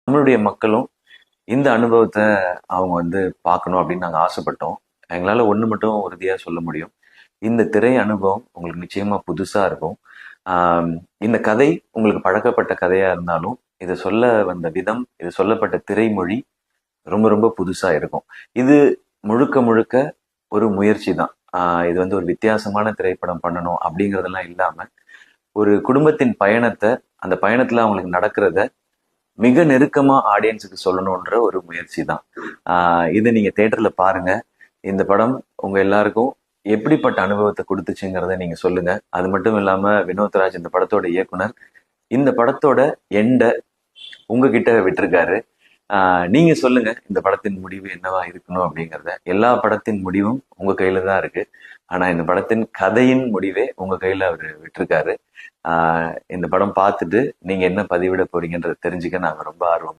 நம்மளுடைய மக்களும் இந்த அனுபவத்தை அவங்க வந்து பார்க்கணும் அப்படின்னு நாங்கள் ஆசைப்பட்டோம். எங்களால் ஒன்று மட்டும் உறுதியாக சொல்ல முடியும். இந்த திரை அனுபவம் உங்களுக்கு நிச்சயமா புதுசா இருக்கும். ஆம், இந்த கதை உங்களுக்கு பழக்கப்பட்ட கதையா இருந்தாலும், இதை சொல்ல வந்த விதம், இது சொல்லப்பட்ட திரைமொழி ரொம்ப ரொம்ப புதுசா இருக்கும். இது முழுக்க முழுக்க ஒரு முயற்சி தான். இது வந்து ஒரு வித்தியாசமான திரைப்படம் பண்ணணும் அப்படிங்கிறதெல்லாம் இல்லாம, ஒரு குடும்பத்தின் பயணத்தை, அந்த பயணத்துல அவங்களுக்கு நடக்கிறத மிக நெருக்கமா ஆடியன்ஸுக்கு சொல்லணுன்ற ஒரு முயற்சி தான். இது நீங்க தியேட்டர்ல பாருங்க. இந்த படம் உங்க எல்லாருக்கும் எப்படிப்பட்ட அனுபவத்தை கொடுத்துச்சுங்கிறத நீங்க சொல்லுங்க. அது மட்டும் இல்லாம வினோத்ராஜ் இந்த படத்தோட இயக்குனர் இந்த படத்தோட எண்ட உங்ககிட்ட விட்டிருக்காரு. நீங்க சொல்லுங்க இந்த படத்தின் முடிவு என்னவா இருக்கணும் அப்படிங்கிறத. எல்லா படத்தின் முடிவும் உங்க கையில தான் இருக்கு. ஆனா இந்த படத்தின் கதையின் முடிவே உங்க கையில அவர் விட்டிருக்காரு. இந்த படம் பார்த்துட்டு நீங்க என்ன பதிவிட போறீங்கன்றத தெரிஞ்சுக்க நாங்க ரொம்ப ஆர்வம்